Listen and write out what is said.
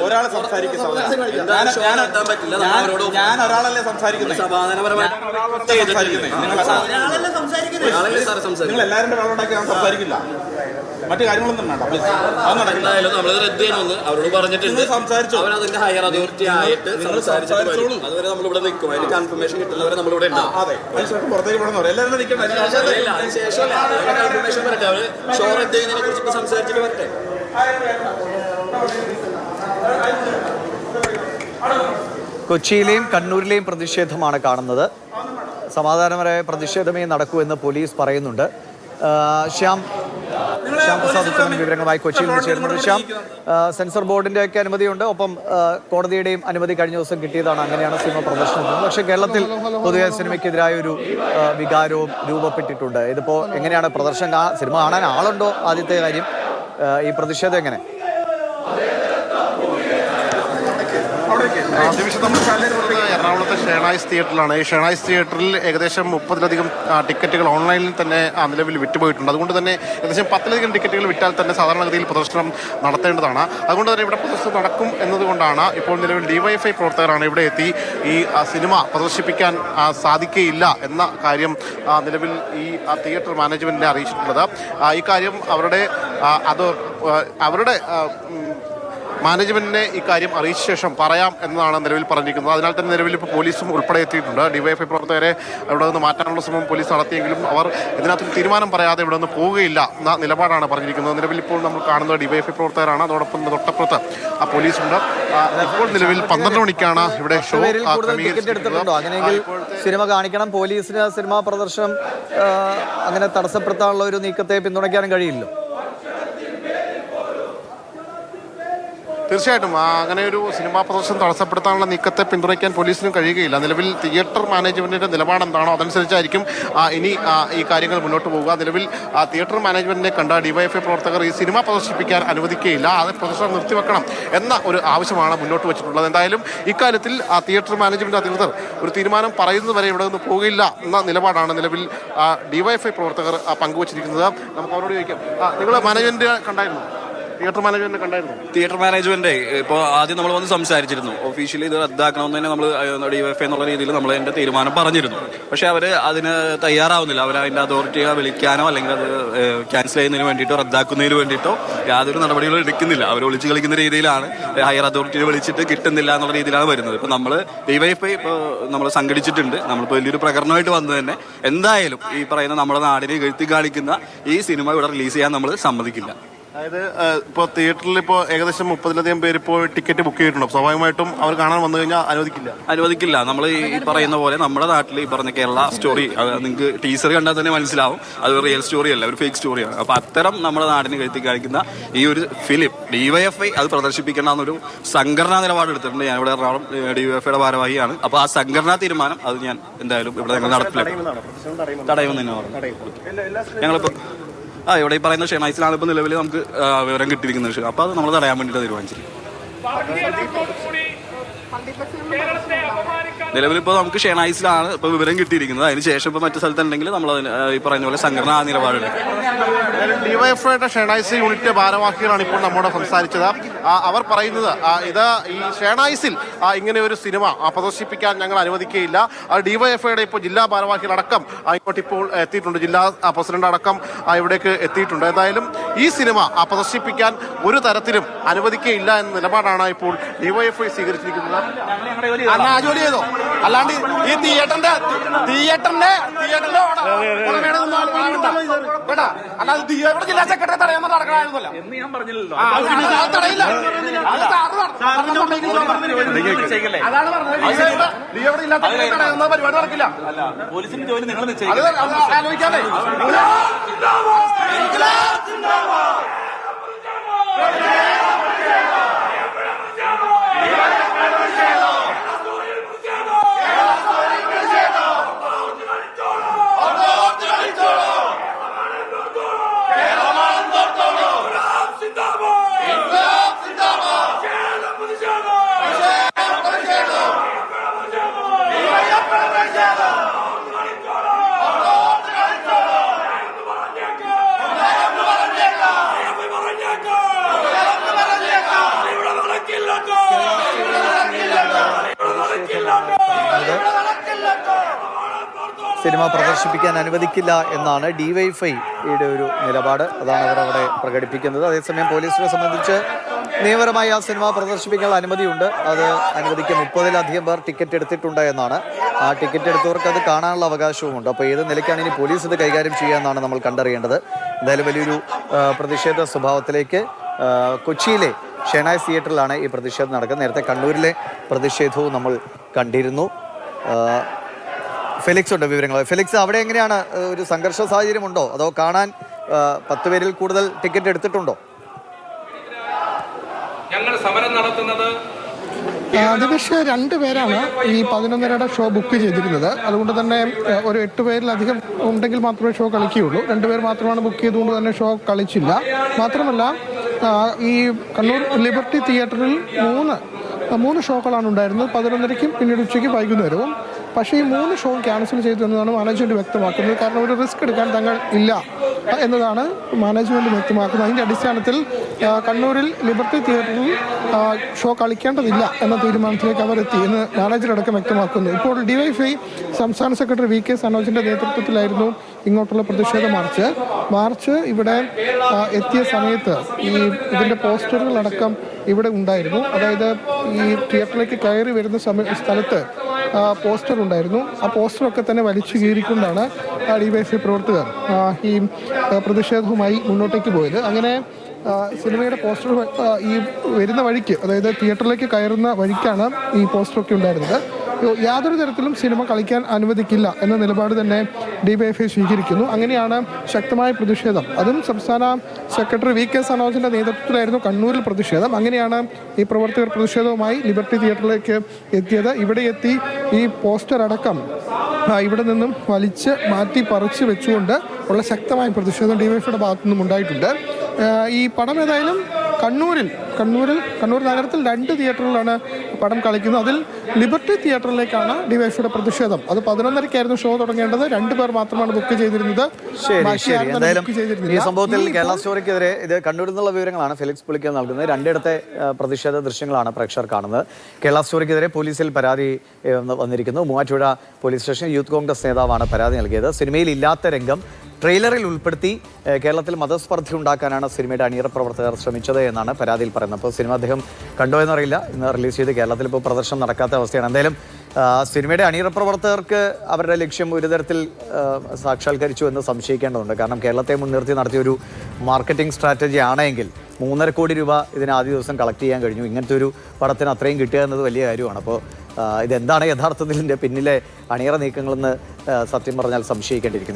ഒരാളെ സംസാരിക്കുന്ന ഞാൻ ഒരാളല്ലേ സംസാരിക്കുന്നത്. നിങ്ങൾ എല്ലാവരുടെ വെള്ളമുണ്ടാക്കി ഞാൻ സംസാരിക്കില്ല. മറ്റു കാര്യങ്ങളൊന്നും വേണ്ട. എന്തായാലും നമ്മൾ റദ്ദ് ചെയ്യണമെന്ന് അവരോട് പറഞ്ഞിട്ടുണ്ട്. സംസാരിച്ചു അവരതിന്റെ ഹയർ അതോറിറ്റി ആയിട്ട് സംസാരിച്ചോളൂ. അതുവരെ നമ്മളിവിടെ നിൽക്കും. അതിന് കൺഫർമേഷൻ കിട്ടുന്നവരെ നമ്മളിവിടെ ഉണ്ടാവും. അതെ, അതിനുശേഷം പുറത്തേക്ക് വിടുന്നവർ എല്ലാവരും നിൽക്കണം. അതിനുശേഷം കൺഫർമേഷൻ വരട്ടെ. അവർ ഷോ റദ്ദ് ചെയ്യുന്നതിനെ കുറിച്ച് സംസാരിച്ചിട്ട് വരട്ടെ. കൊച്ചിയിലെയും കണ്ണൂരിലെയും പ്രതിഷേധമാണ് കാണുന്നത്. സമാധാനപരമായ പ്രതിഷേധമേ നടക്കൂ എന്ന് പോലീസ് പറയുന്നുണ്ട്. ശ്യാം പ്രസാദ് ഉത്തമൻ വിവരങ്ങളുമായി കൊച്ചിയിൽ നിന്ന് ചേരുന്നുണ്ട്. ശ്യാം, സെൻസർ ബോർഡിന്റെ ഒക്കെ അനുമതിയുണ്ട്, ഒപ്പം കോടതിയുടെയും അനുമതി കഴിഞ്ഞ ദിവസം കിട്ടിയതാണ്. അങ്ങനെയാണ് സിനിമ പ്രദർശനം. പക്ഷേ കേരളത്തിൽ പൊതുവെ സിനിമയ്ക്കെതിരായ ഒരു വികാരവും രൂപപ്പെട്ടിട്ടുണ്ട്. ഇതിപ്പോ എങ്ങനെയാണ് പ്രദർശനം? സിനിമ കാണാൻ ആളുണ്ടോ? ആദ്യത്തെ കാര്യം, ഈ പ്രതിഷേധം എങ്ങനെ? എറണാകുളത്തെ ഷേണായ്സ് തിയേറ്ററിലാണ്. ഈ ഷേണായ്സ് തിയേറ്ററിൽ ഏകദേശം 30-ലധികം ടിക്കറ്റുകൾ ഓൺലൈനിൽ തന്നെ നിലവിൽ വിറ്റുപോയിട്ടുണ്ട്. അതുകൊണ്ട് തന്നെ ഏകദേശം 10-ലധികം ടിക്കറ്റുകൾ വിറ്റാൽ തന്നെ സാധാരണഗതിയിൽ പ്രദർശനം നടത്തേണ്ടതാണ്. അതുകൊണ്ട് തന്നെ ഇവിടെ പ്രദർശനം നടക്കും എന്നതുകൊണ്ടാണ് ഇപ്പോൾ നിലവിൽ ഡിവൈഎഫ്ഐ പ്രവർത്തകരാണ് ഇവിടെ എത്തി ഈ സിനിമ പ്രദർശിപ്പിക്കാൻ സാധിക്കുകയില്ല എന്ന കാര്യം നിലവിൽ ഈ തിയേറ്റർ മാനേജ്മെന്റിനെ അറിയിച്ചിട്ടുള്ളത്. ഈ കാര്യം അവരുടെ മാനേജ്മെന്റിനെ ഇക്കാര്യം അറിയിച്ച ശേഷം പറയാം എന്നതാണ് നിലവിൽ പറഞ്ഞിരിക്കുന്നത്. അതിനാൽ തന്നെ നിലവിൽ ഇപ്പോൾ പോലീസും ഉൾപ്പെടെ എത്തിയിട്ടുണ്ട്. ഡിവൈഎഫ്ഐ പ്രവർത്തകരെ ഇവിടെ നിന്ന് മാറ്റാനുള്ള ശ്രമം പോലീസ് നടത്തിയെങ്കിലും അവർ ഇതിനകത്തൊരു തീരുമാനം പറയാതെ ഇവിടെ നിന്ന് പോവുകയില്ല എന്ന നിലപാടാണ് പറഞ്ഞിരിക്കുന്നത്. നിലവിൽ ഇപ്പോൾ നമ്മൾ കാണുന്നത് ഡിവൈഎഫ്ഐ പ്രവർത്തകരാണ്. അതോടൊപ്പം തൊട്ടപ്പുറത്ത് പോലീസുണ്ട്. ഇപ്പോൾ നിലവിൽ 12 മണിക്കാണ് ഇവിടെ ഷോ എടുത്തിട്ടുണ്ടോ? അങ്ങനെയെങ്കിൽ സിനിമ കാണിക്കണം. പോലീസിന് സിനിമാ പ്രദർശനം അങ്ങനെ തടസ്സപ്പെടുത്താനുള്ള ഒരു നീക്കത്തെ പിന്തുണയ്ക്കാനും കഴിയില്ലല്ലോ. തീർച്ചയായിട്ടും അങ്ങനെ ഒരു സിനിമാ പ്രദർശനം തടസ്സപ്പെടുത്താനുള്ള നീക്കത്തെ പിന്തുണയ്ക്കാൻ പോലീസിനും കഴിയുകയില്ല. നിലവിൽ തിയേറ്റർ മാനേജ്മെന്റിന്റെ നിലപാടെന്താണോ അതനുസരിച്ചായിരിക്കും ഇനി ഈ കാര്യങ്ങൾ മുന്നോട്ട് പോകുക. നിലവിൽ തിയേറ്റർ മാനേജ്മെന്റിനെ കണ്ട ഡിവൈഎഫ്ഐ പ്രവർത്തകർ ഈ സിനിമ പ്രദർശിപ്പിക്കാൻ അനുവദിക്കുകയില്ല, അത് പ്രദർശനം നിർത്തിവെക്കണം എന്ന ഒരു ആവശ്യമാണ് മുന്നോട്ട് വെച്ചിട്ടുള്ളത്. എന്തായാലും ഇക്കാര്യത്തിൽ തിയേറ്റർ മാനേജ്മെന്റ് അധികൃതർ ഒരു തീരുമാനം പറയുന്നതുവരെ ഇവിടെ നിന്ന് പോകില്ല എന്ന നിലപാടാണ് നിലവിൽ ഡിവൈഎഫ്ഐ പ്രവർത്തകർ പങ്കുവച്ചിരിക്കുന്നത്. നമുക്ക് അവരോട് ചോദിക്കാം, നിങ്ങൾ മാനേജ്മെന്റ് കണ്ടായിരുന്നു? തിയേറ്റർ മാനേജ്മെന്റ് ഇപ്പോൾ ആദ്യം നമ്മൾ വന്ന് സംസാരിച്ചിരുന്നു. ഒഫീഷ്യലി ഇത് റദ്ദാക്കണമെന്ന് തന്നെ നമ്മൾ ഡിവൈഎഫ്ഐ എന്നുള്ള രീതിയിൽ നമ്മൾ അതിന്റെ തീരുമാനം പറഞ്ഞിരുന്നു. പക്ഷെ അവർ അതിന് തയ്യാറാവുന്നില്ല. അവർ അതിന്റെ അതോറിറ്റിയെ വിളിക്കാനോ അല്ലെങ്കിൽ അത് ക്യാൻസൽ ചെയ്യുന്നതിന് വേണ്ടിയിട്ടോ റദ്ദാക്കുന്നതിന് വേണ്ടിയിട്ടോ യാതൊരു നടപടികളും എടുക്കുന്നില്ല. അവർ ഒളിച്ചു കളിക്കുന്ന രീതിയിലാണ്. ഹയർ അതോറിറ്റിയെ വിളിച്ചിട്ട് കിട്ടുന്നില്ല എന്നുള്ള രീതിയിലാണ് വരുന്നത്. ഇപ്പം നമ്മൾ ഡിവൈഎഫ്ഐ ഇപ്പോൾ നമ്മൾ സംഘടിച്ചിട്ടുണ്ട്. നമ്മളിപ്പോൾ വലിയൊരു പ്രകടനമായിട്ട് വന്നത് തന്നെ എന്തായാലും ഈ പറയുന്ന നമ്മുടെ നാടിനെ എഴുത്തി കാണിക്കുന്ന ഈ സിനിമ ഇവിടെ റിലീസ് ചെയ്യാൻ നമ്മൾ സമ്മതിക്കില്ല. അതായത് ഇപ്പോൾ തിയേറ്ററിൽ ഇപ്പോൾ ഏകദേശം 30-ലധികം പേര് ഇപ്പോൾ ടിക്കറ്റ് ബുക്ക് ചെയ്തിട്ടുണ്ട്. സ്വാഭാവികമായിട്ടും അവർ കാണാൻ വന്നു കഴിഞ്ഞാൽ അനുവദിക്കില്ല. നമ്മൾ ഈ പറയുന്ന പോലെ നമ്മുടെ നാട്ടിൽ ഈ പറഞ്ഞ കേരള സ്റ്റോറി നിങ്ങൾക്ക് ടീസർ കണ്ടാൽ തന്നെ മനസ്സിലാവും അത് റിയൽ സ്റ്റോറി അല്ല, ഒരു ഫേക്ക് സ്റ്റോറിയാണ്. അപ്പൊ അത്തരം നമ്മുടെ നാടിനെ കഴുത്തി കാണിക്കുന്ന ഈ ഒരു ഫിലിം ഡിവൈഎഫ്ഐ അത് പ്രദർശിപ്പിക്കണമെന്നൊരു സംഘടനാ നിലപാട് എടുത്തിട്ടുണ്ട്. ഞാൻ ഇവിടെ എറണാകുളം ഡിവൈഎഫ്ഐയുടെ ഭാരവാഹിയാണ്. അപ്പൊ ആ സംഘടനാ തീരുമാനം അത് ഞാൻ എന്തായാലും ഇവിടെ ഞങ്ങൾ നടപ്പിലാക്കും. തടയുമെന്ന് തന്നെ പറഞ്ഞു. ഞങ്ങളിപ്പോ ഇവിടെ ഈ പറയുന്ന ഷെനൈസിലാണ് ഇപ്പോൾ നിലവിൽ നമുക്ക് വിവരം കിട്ടിയിരിക്കുന്നത്. അപ്പോൾ അത് നമ്മൾ തടയാൻ വേണ്ടിയിട്ട് തീരുമാനിച്ചിരിക്കും. നിലവിലിപ്പോൾ നമുക്ക് ഷെനൈസിലാണ് ഇപ്പോൾ വിവരം കിട്ടിയിരിക്കുന്നത്. അതിനുശേഷം ഇപ്പോൾ മറ്റു സ്ഥലത്തുണ്ടെങ്കിൽ നമ്മൾ ഈ പറയുന്ന പോലെ സംഘടന നിലപാടെടുക്കും. ഡിവൈഎഫ്ഐയുടെ ഷെനൈസ് യൂണിറ്റ് ഭാരവാഹികളാണ് ഇപ്പോൾ നമ്മോട് സംസാരിച്ചത്. അവർ പറയുന്നത് ഇത് ഈ ഷെനൈസിൽ ഇങ്ങനെ ഒരു സിനിമ പ്രദർശിപ്പിക്കാൻ ഞങ്ങൾ അനുവദിക്കുകയില്ല. ഡിവൈഎഫ്ഐയുടെ ഇപ്പോൾ ജില്ലാ ഭാരവാഹികളടക്കം ഇങ്ങോട്ട് ഇപ്പോൾ എത്തിയിട്ടുണ്ട്. ജില്ലാ പ്രസിഡന്റ് അടക്കം ഇവിടേക്ക് എത്തിയിട്ടുണ്ട്. എന്തായാലും ഈ സിനിമ പ്രദർശിപ്പിക്കാൻ ഒരു തരത്തിലും അനുവദിക്കുകയില്ല എന്ന നിലപാടാണ് ഇപ്പോൾ ഡിവൈഎഫ്ഐ സ്വീകരിച്ചിരിക്കുന്നത്. ജോലി ചെയ്തോ? അല്ലാണ്ട് ഈ തിയേറ്ററിന്റെ അല്ലാതെ ജില്ലാ സെക്രട്ടറി തടയാൻ നടക്കണമായിരുന്നല്ല എന്ന് ഞാൻ പറഞ്ഞില്ലല്ലോ. അതാണ് പറഞ്ഞത്. പരിപാടി നടക്കില്ല. പോലീസിന്റെ ജോലി നിങ്ങൾ ആലോചിക്കാതെ സിനിമ പ്രദർശിപ്പിക്കാൻ അനുവദിക്കില്ല എന്നാണ് ഡിവൈഎഫ്ഐയുടെ ഒരു നിലപാട്. അതാണ് അവരവിടെ പ്രകടിപ്പിക്കുന്നത്. അതേസമയം പോലീസിനെ സംബന്ധിച്ച് നിയമപരമായി ആ സിനിമ പ്രദർശിപ്പിക്കാനുള്ള അനുമതിയുണ്ട്. അത് അനുവദിക്ക് 30-ലധികം പേർ ടിക്കറ്റ് എടുത്തിട്ടുണ്ട് എന്നാണ്. ആ ടിക്കറ്റ് എടുത്തവർക്ക് അത് കാണാനുള്ള അവകാശവുമുണ്ട്. അപ്പോൾ ഏത് നിലയ്ക്കാണ് ഇനി പോലീസ് ഇത് കൈകാര്യം ചെയ്യുക എന്നാണ് നമ്മൾ കണ്ടറിയേണ്ടത്. എന്തായാലും വലിയൊരു പ്രതിഷേധ സ്വഭാവത്തിലേക്ക് കൊച്ചിയിലെ ഷെനായ്സ് തിയേറ്ററിലാണ് ഈ പ്രതിഷേധം നടക്കുന്നത്. നേരത്തെ കണ്ണൂരിലെ പ്രതിഷേധവും നമ്മൾ കണ്ടിരുന്നു. ഫെലിക്സ് ഉണ്ട് വിവരങ്ങൾ. ഫെലിക്സ്, അവിടെ എങ്ങനെയാണ്? ഒരു സംഘർഷ സാഹചര്യം ഉണ്ടോ, അതോ കാണാൻ 10 പേരിൽ കൂടുതൽ ടിക്കറ്റ് എടുത്തിട്ടുണ്ടോ? ഞങ്ങൾ സമരം നടത്തുന്നത് ദിവിഷ് 2 പേരാണ് ഈ 11:30 ഷോ ബുക്ക് ചെയ്തിരുന്നത്. അതുകൊണ്ട് തന്നെ ഒരു 8 പേരിലധികം ഉണ്ടെങ്കിൽ മാത്രമേ ഷോ കളിക്കുകയുള്ളൂ. 2 പേർ മാത്രമാണ് ബുക്ക് ചെയ്തുകൊണ്ട് തന്നെ ഷോ കളിച്ചില്ല. മാത്രമല്ല ഈ കണ്ണൂർ ലിബർട്ടി തിയേറ്ററിൽ 3 ഷോകളാണ് ഉണ്ടായിരുന്നത്. 11:30-ക്കും പിന്നീട് ഉച്ചയ്ക്ക് വൈകുന്നേരവും. പക്ഷേ ഈ 3 ഷോ ക്യാൻസൽ ചെയ്തു എന്നതാണ് മാനേജ്മെൻറ്റ് വ്യക്തമാക്കുന്നത്. കാരണം ഒരു റിസ്ക് എടുക്കാൻ തങ്ങൾ ഇല്ല എന്നതാണ് മാനേജ്മെൻറ്റ് വ്യക്തമാക്കുന്നത്. അതിൻ്റെ അടിസ്ഥാനത്തിൽ കണ്ണൂരിൽ ലിബർട്ടി തിയേറ്ററിൽ ഷോ കളിക്കേണ്ടതില്ല എന്ന തീരുമാനത്തിലേക്ക് അവർ എത്തി എന്ന് മാനേജറടക്കം വ്യക്തമാക്കുന്നു. ഇപ്പോൾ ഡിവൈഎഫ്ഐ സംസ്ഥാന സെക്രട്ടറി വി കെ സനോജിൻ്റെ നേതൃത്വത്തിലായിരുന്നു ഇങ്ങോട്ടുള്ള പ്രതിഷേധ മാർച്ച് ഇവിടെ എത്തിയ സമയത്ത് ഇതിൻ്റെ പോസ്റ്ററുകളടക്കം ഇവിടെ ഉണ്ടായിരുന്നു. അതായത് ഈ തിയേറ്ററിലേക്ക് കയറി വരുന്ന സ്ഥലത്ത് പോസ്റ്റർ ഉണ്ടായിരുന്നു. ആ പോസ്റ്ററൊക്കെ തന്നെ വലിച്ചു കീറിക്കൊണ്ടാണ് ഡിവൈഎഫ്ഐ പ്രവർത്തകർ ഈ പ്രതിഷേധവുമായി മുന്നോട്ടേക്ക് പോയത്. അങ്ങനെ സിനിമയുടെ പോസ്റ്റർ ഈ വരുന്ന വഴിക്ക്, അതായത് തിയേറ്ററിലേക്ക് കയറുന്ന വഴിക്കാണ് ഈ പോസ്റ്ററൊക്കെ ഉണ്ടായിരുന്നത്. യാതൊരു തരത്തിലും സിനിമ കളിക്കാൻ അനുവദിക്കില്ല എന്ന നിലപാട് തന്നെ ഡിവൈഎഫ്ഐ സ്വീകരിക്കുന്നു. അങ്ങനെയാണ് ശക്തമായ പ്രതിഷേധം. അതും സംസ്ഥാന സെക്രട്ടറി വി കെ സനോജിൻ്റെ നേതൃത്വത്തിലായിരുന്നു കണ്ണൂരിൽ പ്രതിഷേധം. അങ്ങനെയാണ് ഈ പ്രവർത്തകർ പ്രതിഷേധവുമായി ലിബർട്ടി തിയേറ്ററിലേക്ക് എത്തിയത്. ഇവിടെ എത്തി ഈ പോസ്റ്റർ അടക്കം ഇവിടെ നിന്നും വലിച്ച് മാറ്റി പറിച്ച് വെച്ചുകൊണ്ട് ഉള്ള ശക്തമായ പ്രതിഷേധം ഡിവൈഎഫ്ഐയുടെ ഭാഗത്തു നിന്നും ഉണ്ടായിട്ടുണ്ട്. ഈ പടം ഏതായാലും കണ്ണൂർ നഗരത്തിൽ 2 തിയേറ്ററിലാണ് പടം കളിക്കുന്നത്. അതിൽ ലിബർട്ടി തിയേറ്ററിലേക്കാണ് ഡിവൈഎഫ്ഐയുടെ പ്രതിഷേധം. അത് 11:30-ക്കായിരുന്നു ഷോ തുടങ്ങേണ്ടത്. 2 പേർ മാത്രമാണ് ബുക്ക് ചെയ്തിരുന്നത്. എന്തായാലും ഈ സംഭവത്തിൽ കേരള സ്റ്റോറിക്കെതിരെ ഇത് കണ്ണൂരിൽ നിന്നുള്ള വിവരങ്ങളാണ് ഫെലിക്സ് പുളിക്കൽ നൽകുന്നത്. 2 പ്രതിഷേധ ദൃശ്യങ്ങളാണ് പ്രേക്ഷകർ കാണുന്നത്. കേരള സ്റ്റോറിക്കെതിരെ പോലീസിൽ പരാതി വന്നിരിക്കുന്നു. Muvattupuzha police station youth Congress നേതാവാണ് പരാതി നൽകിയത്. സിനിമയിൽ ഇല്ലാത്ത രംഗം ട്രെയിലറിൽ ഉൾപ്പെടുത്തി കേരളത്തിൽ മതസ്പർദ്ധ ഉണ്ടാക്കാനാണ് സിനിമയുടെ അണിയറ പ്രവർത്തകർ ശ്രമിച്ചത് എന്നാണ് പരാതിയിൽ പറയുന്നത്. അപ്പോൾ സിനിമ അദ്ദേഹം കണ്ടോ എന്നറിയില്ല. ഇന്ന് റിലീസ് ചെയ്ത് കേരളത്തിൽ ഇപ്പോൾ പ്രദർശനം നടക്കാത്ത അവസ്ഥയാണ്. എന്തായാലും സിനിമയുടെ അണിയറ പ്രവർത്തകർക്ക് അവരുടെ ലക്ഷ്യം ഒരു തരത്തിൽ സാക്ഷാത്കരിച്ചു എന്ന് സംശയിക്കേണ്ടതുണ്ട്. കാരണം കേരളത്തെ മുൻനിർത്തി നടത്തിയൊരു മാർക്കറ്റിംഗ് സ്ട്രാറ്റജി ആണെങ്കിൽ 3.5 കോടി രൂപ ഇതിന് ആദ്യ ദിവസം കളക്ട് ചെയ്യാൻ കഴിഞ്ഞു. ഇങ്ങനത്തെ ഒരു പടത്തിന് അത്രയും കിട്ടുക എന്നത് വലിയ കാര്യമാണ്. അപ്പോൾ ഇതെന്താണ് യഥാർത്ഥത്തിൽ ഇതിൻ്റെ പിന്നിലെ അണിയറ നീക്കങ്ങളെന്ന് സത്യം പറഞ്ഞാൽ സംശയിക്കേണ്ടിയിരിക്കുന്നു.